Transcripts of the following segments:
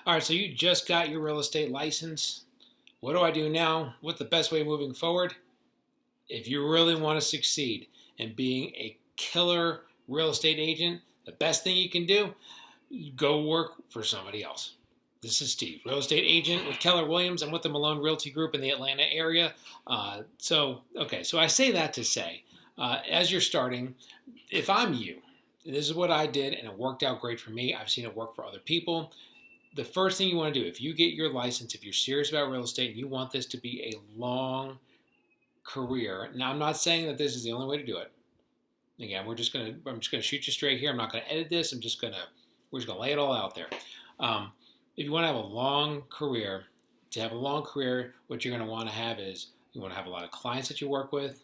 All right, so you just got your real estate license. What do I do now? What's the best way moving forward? If you really want to succeed in being a killer real estate agent, the best thing you can do, go work for somebody else. This is Steve, real estate agent with Keller Williams. I'm with the Malone Realty Group in the Atlanta area. So I say that to say, as you're starting, if I'm you, this is what I did, and it worked out great for me. I've seen it work for other people. The first thing you want to do, if you get your license, if you're serious about real estate and you want this to be a long career, now I'm not saying that this is the only way to do it. Again, I'm just gonna shoot you straight here. I'm not gonna edit this. We're just gonna lay it all out there. If you want to have a long career, what you're gonna want to have is you want to have a lot of clients that you work with,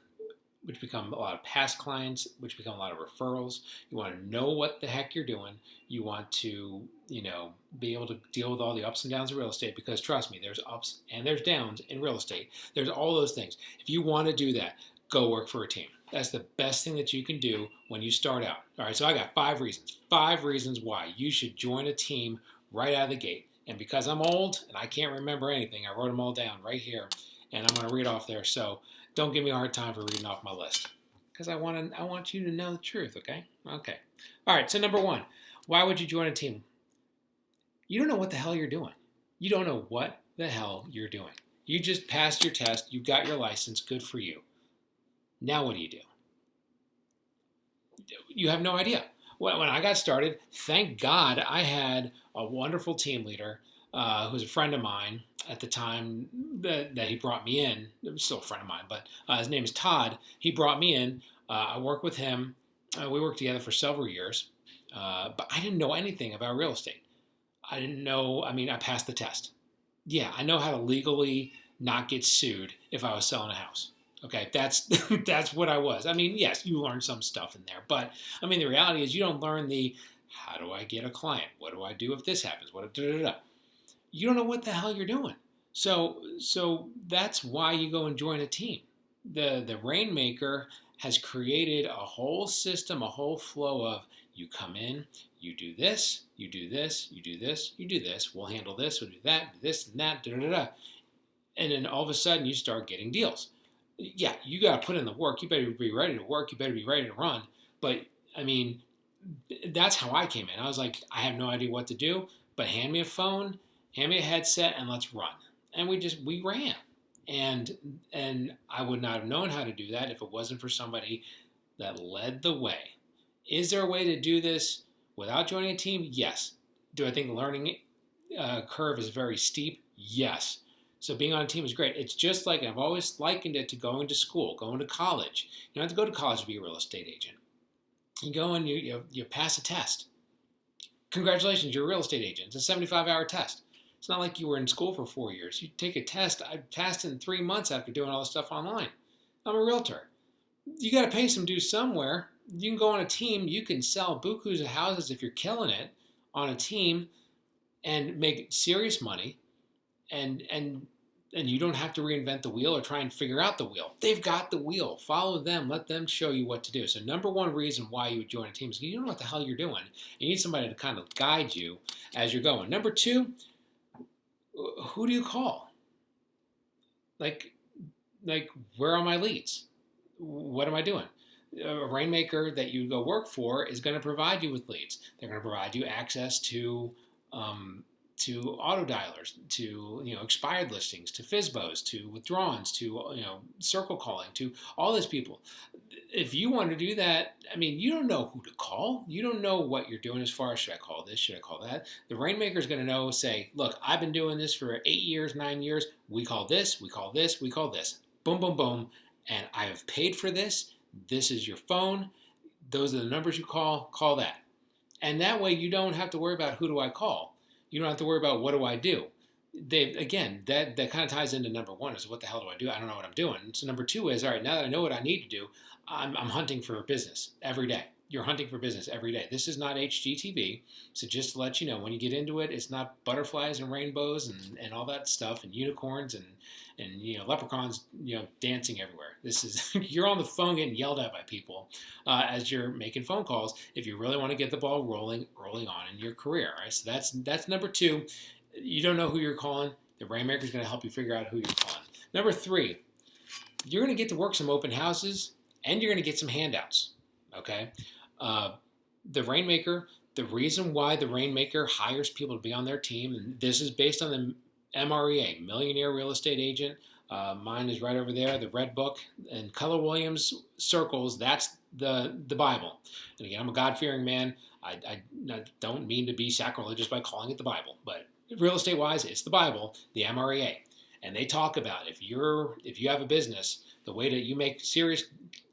which become a lot of past clients, which become a lot of referrals. You want to know what the heck you're doing. You want to, be able to deal with all the ups and downs of real estate, because trust me, there's ups and there's downs in real estate. There's all those things. If you want to do that, go work for a team. That's the best thing that you can do when you start out. All right, so I got 5 reasons why you should join a team right out of the gate. And because I'm old and I can't remember anything, I wrote them all down right here, and I'm going to read off there. So don't give me a hard time for reading off my list, because I want you to know the truth, okay? Okay. All right, so number 1, why would you join a team? You don't know what the hell you're doing. You don't know what the hell you're doing. You just passed your test. You got your license. Good for you. Now what do? You have no idea. When I got started, thank God I had a wonderful team leader who was a friend of mine at the time that he brought me in. It was still a friend of mine, but his name is Todd. He brought me in. I worked with him. We worked together for several years, but I didn't know anything about real estate. I didn't know. I mean, I passed the test. Yeah, I know how to legally not get sued if I was selling a house. Okay, that's that's what I was. I mean, yes, you learn some stuff in there, but I mean, the reality is you don't learn the how do I get a client? What do I do if this happens? What da, da, da. You don't know what the hell you're doing. So that's why you go and join a team. The Rainmaker has created a whole system, a whole flow of you come in, you do this, you do this, you do this, you do this. We'll handle this, we'll do that, this and that, da da da. And then all of a sudden you start getting deals. Yeah, you got to put in the work. You better be ready to work. You better be ready to run. But I mean, that's how I came in. I was like, I have no idea what to do, but hand me a phone, hand me a headset, and let's run. And we ran. And I would not have known how to do that if it wasn't for somebody that led the way. Is there a way to do this without joining a team? Yes. Do I think the learning curve is very steep? Yes. So being on a team is great. It's just like, I've always likened it to going to school, going to college. You don't have to go to college to be a real estate agent. You go and you pass a test. Congratulations, you're a real estate agent. It's a 75-hour test. It's not like you were in school for 4 years. You take a test. I passed in 3 months after doing all this stuff online. I'm a realtor. You got to pay some dues somewhere. You can go on a team. You can sell bukus of houses if you're killing it on a team and make serious money. And you don't have to reinvent the wheel or try and figure out the wheel. They've got the wheel. Follow them. Let them show you what to do. So number 1 reason why you would join a team is you don't know what the hell you're doing. You need somebody to kind of guide you as you're going. Number 2, who do you call? Like where are my leads? What am I doing? A Rainmaker that you go work for is going to provide you with leads. They're going to provide you access to auto dialers, to expired listings, to FSBOs, to withdrawals, to circle calling, to all these people. If you want to do that, I mean, you don't know who to call. You don't know what you're doing as far as should I call this, should I call that. The Rainmaker is going to know. Say, look, I've been doing this for 8 years, 9 years. We call this, we call this, we call this. Boom, boom, boom. And I have paid for this. This is your phone. Those are the numbers you call. Call that. And that way you don't have to worry about who do I call. You don't have to worry about what do I do. That kind of ties into number 1 is what the hell do I do? I don't know what I'm doing. So number 2 is, all right, now that I know what I need to do, I'm hunting for business every day. You're hunting for business every day. This is not HGTV. So just to let you know, when you get into it, it's not butterflies and rainbows and all that stuff and unicorns and leprechauns dancing everywhere. This is you're on the phone getting yelled at by people as you're making phone calls if you really want to get the ball rolling early on in your career. Right? So that's number 2. You don't know who you're calling. The Rainmaker is going to help you figure out who you're calling. Number three, you're going to get to work some open houses and you're going to get some handouts. Okay. Uh, the Rainmaker, the reason why the Rainmaker hires people to be on their team, and this is based on the MREA, Millionaire Real Estate Agent. Mine is right over there, the Red Book, and Keller Williams circles. That's the Bible. And again, I'm a God-fearing man. I don't mean to be sacrilegious by calling it the Bible, but real estate wise, it's the Bible, the MREA, and they talk about if you have a business, the way that you make serious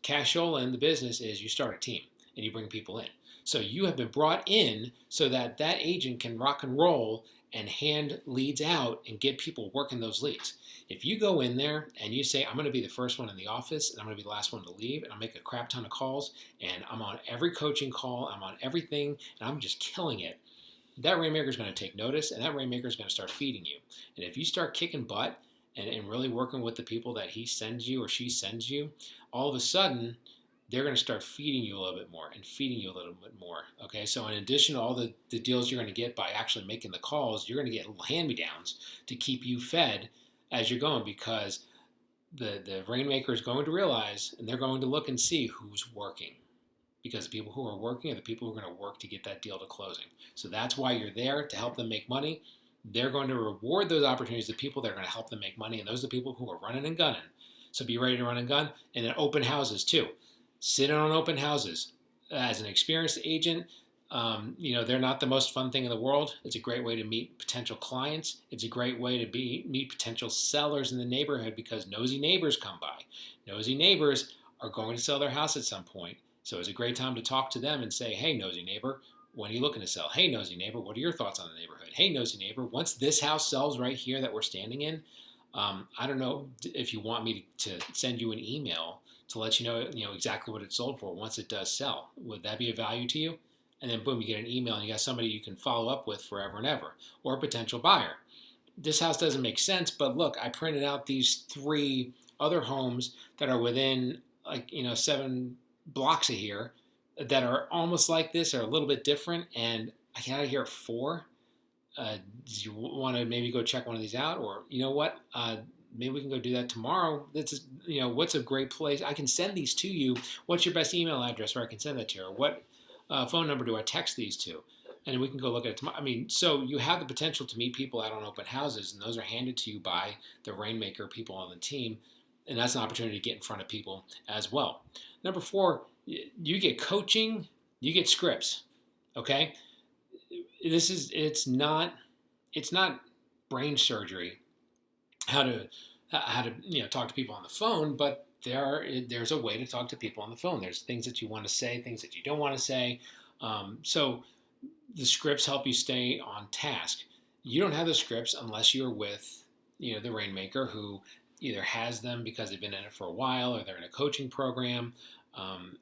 cashola in the business is you start a team and you bring people in. So you have been brought in so that that agent can rock and roll and hand leads out and get people working those leads. If you go in there and you say, I'm going to be the first one in the office and I'm going to be the last one to leave and I'll make a crap ton of calls and I'm on every coaching call, I'm on everything, and I'm just killing it, that Rainmaker is going to take notice and that Rainmaker is going to start feeding you. And if you start kicking butt and really working with the people that he sends you or she sends you, all of a sudden, they're going to start feeding you a little bit more and feeding you a little bit more. Okay, so in addition to all the deals you're going to get by actually making the calls, you're going to get hand-me-downs to keep you fed as you're going, because the Rainmaker is going to realize and they're going to look and see who's working, because the people who are working are the people who are going to work to get that deal to closing. So that's why you're there, to help them make money. They're going to reward those opportunities, the people that are going to help them make money, and those are the people who are running and gunning. So be ready to run and gun. And then open houses too. Sit in on open houses. As an experienced agent, they're not the most fun thing in the world. It's a great way to meet potential clients. It's a great way to meet potential sellers in the neighborhood, because nosy neighbors come by. Nosy neighbors are going to sell their house at some point. So it's a great time to talk to them and say, hey, nosy neighbor, when are you looking to sell? Hey, nosy neighbor, what are your thoughts on the neighborhood? Hey, nosy neighbor, once this house sells right here that we're standing in, I don't know if you want me to send you an email to let you know exactly what it sold for once it does sell. Would that be of value to you? And then boom, you get an email and you got somebody you can follow up with forever and ever, or a potential buyer. This house doesn't make sense, but look, I printed out these 3 other homes that are within 7 blocks of here that are almost like this, or a little bit different, and I got here at 4. Do you want to maybe go check one of these out? Or you know what? Maybe we can go do that tomorrow. What's a great place? I can send these to you. What's your best email address where I can send that to you? Or what phone number do I text these to? And we can go look at it tomorrow. I mean, so you have the potential to meet people out on open houses, and those are handed to you by the Rainmaker people on the team. And that's an opportunity to get in front of people as well. Number 4, you get coaching, you get scripts. Okay? It's not brain surgery how to talk to people on the phone, but there's a way to talk to people on the phone. There's things that you want to say, things that you don't want to say. So the scripts help you stay on task. You don't have the scripts unless you're with the Rainmaker, who either has them because they've been in it for a while, or they're in a coaching program.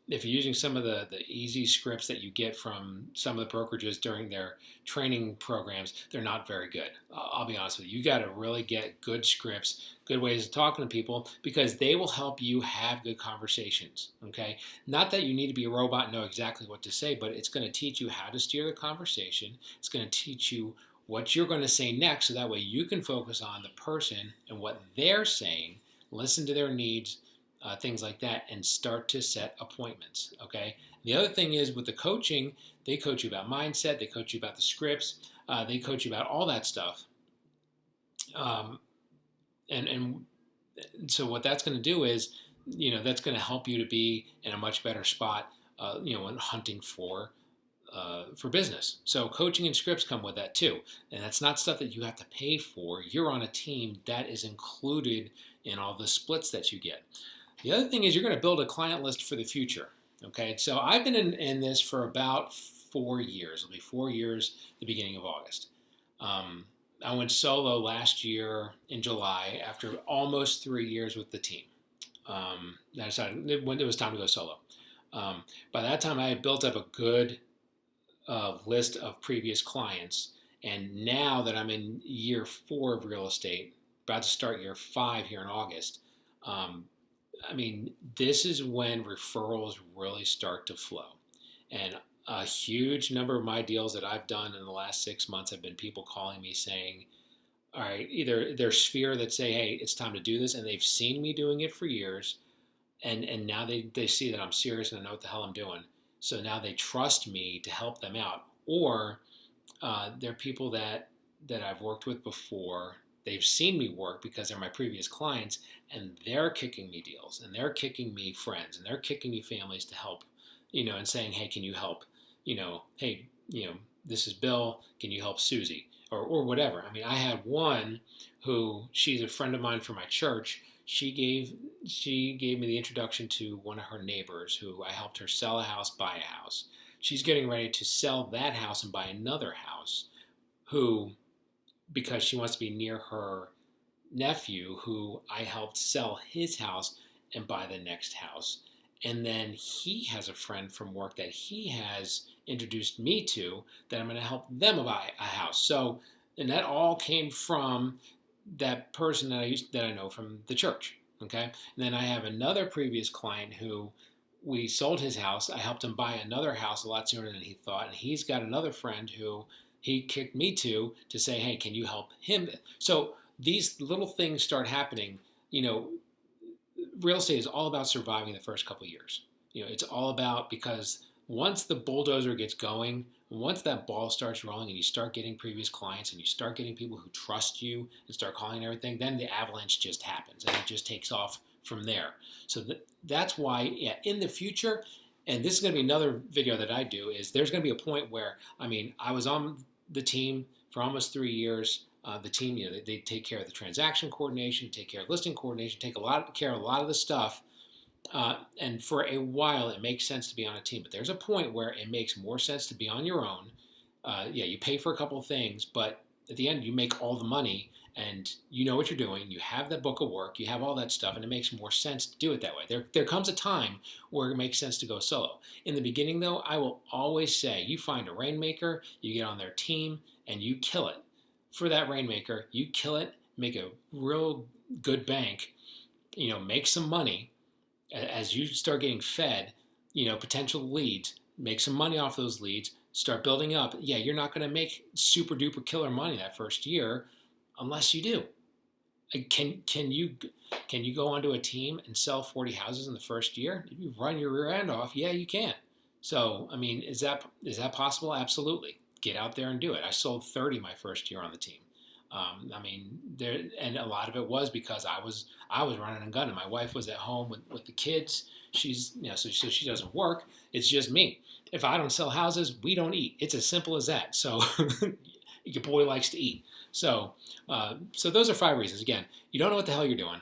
If you're using some of the easy scripts that you get from some of the brokerages during their training programs, they're not very good. I'll be honest with you. You got to really get good scripts, good ways of talking to people, because they will help you have good conversations. Okay, not that you need to be a robot and know exactly what to say, but it's going to teach you how to steer the conversation. It's going to teach you what you're going to say next, so that way you can focus on the person and what they're saying, listen to their needs, things like that, and start to set appointments. Okay. The other thing is, with the coaching, they coach you about mindset, they coach you about the scripts, they coach you about all that stuff. And so what that's going to do is, that's going to help you to be in a much better spot, when hunting for business. So coaching and scripts come with that too. And that's not stuff that you have to pay for. You're on a team that is included in all the splits that you get. The other thing is, you're going to build a client list for the future. Okay, so I've been in this for about 4 years. It'll be 4 years the beginning of August. I went solo last year in July after almost 3 years with the team. I decided it was time to go solo. By that time, I had built up a good list of previous clients, and now that I'm in year 4 of real estate, about to start year 5 here in August, this is when referrals really start to flow. And A huge number of my deals that I've done in the last 6 months have been people calling me saying, all right, either their sphere that say, hey, it's time to do this, and they've seen me doing it for years, and now they see that I'm serious and I know what the hell I'm doing. So now they trust me to help them out. Or they're people that I've worked with before. They've seen me work because they're my previous clients, and they're kicking me deals, and they're kicking me friends, and they're kicking me families to help, and saying, hey, can you help? Hey, this is Bill. Can you help Susie? Or whatever. I mean, I had one who, she's a friend of mine from my church. She gave me the introduction to one of her neighbors who I helped her sell a house, buy a house. She's getting ready to sell that house and buy another house, who, because she wants to be near her nephew, who I helped sell his house and buy the next house. And then he has a friend from work that he has introduced me to, that I'm going to help them buy a house. So, and that all came from that person that I know from the church. Okay. And then I have another previous client who, we sold his house. I helped him buy another house a lot sooner than he thought. And he's got another friend who he kicked me to say, hey, can you help him? So these little things start happening. Real estate is all about surviving the first couple of years. It's all about, because once the bulldozer gets going, once that ball starts rolling and you start getting previous clients and you start getting people who trust you and start calling everything, then the avalanche just happens and it just takes off from there. So that's why, in the future, and this is going to be another video that I do, is there's going to be a point where, I was on the team for almost 3 years. The team, they take care of the transaction coordination, take care of listing coordination, take care of a lot of the stuff. And for a while, it makes sense to be on a team. But there's a point where it makes more sense to be on your own. You pay for a couple of things, but at the end, you make all the money, and you know what you're doing. You have the book of work, you have all that stuff, and it makes more sense to do it that way. There comes a time where it makes sense to go solo. In the beginning, though, I will always say, you find a rainmaker, you get on their team, and you kill it. For that rainmaker, you kill it, make a real good bank, make some money. As you start getting fed, potential leads, make some money off those leads, start building up. Yeah, you're not going to make super duper killer money that first year unless you do. Can you go onto a team and sell 40 houses in the first year? If you run your rear end off, yeah, you can. So, is that possible? Absolutely. Get out there and do it. I sold 30 my first year on the team. And a lot of it was because I was running and gunning. My wife was at home with the kids. She's, so she doesn't work. It's just me. If I don't sell houses, we don't eat. It's as simple as that. So your boy likes to eat. So those are 5 reasons. Again, you don't know what the hell you're doing.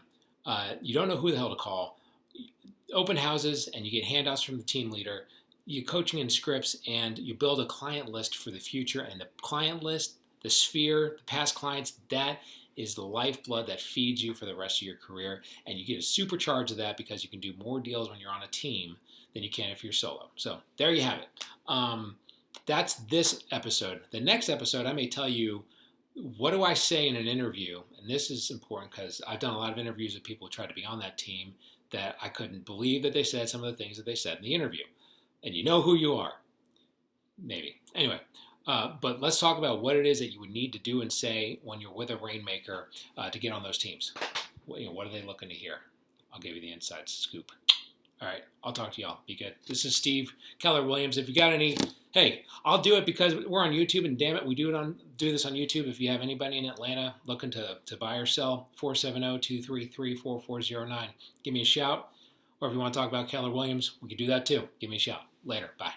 You don't know who the hell to call. Open houses and you get handouts from the team leader. You coaching in scripts, and you build a client list for the future. And the client list, the sphere, the past clients, that is the lifeblood that feeds you for the rest of your career. And you get a supercharge of that because you can do more deals when you're on a team than you can if you're solo. So there you have it. That's this episode. The next episode, I may tell you, what do I say in an interview? And this is important because I've done a lot of interviews with people who tried to be on that team that I couldn't believe that they said some of the things that they said in the interview. And you know who you are. Maybe. Anyway, but let's talk about what it is that you would need to do and say when you're with a rainmaker to get on those teams. What are they looking to hear? I'll give you the inside scoop. All right, I'll talk to y'all. Be good. This is Steve Keller Williams. If you got any, hey, I'll do it because we're on YouTube, and damn it, we do this on YouTube. If you have anybody in Atlanta looking to buy or sell, 470-233-4409. Give me a shout. Or if you want to talk about Keller Williams, we can do that too. Give me a shout. Later. Bye.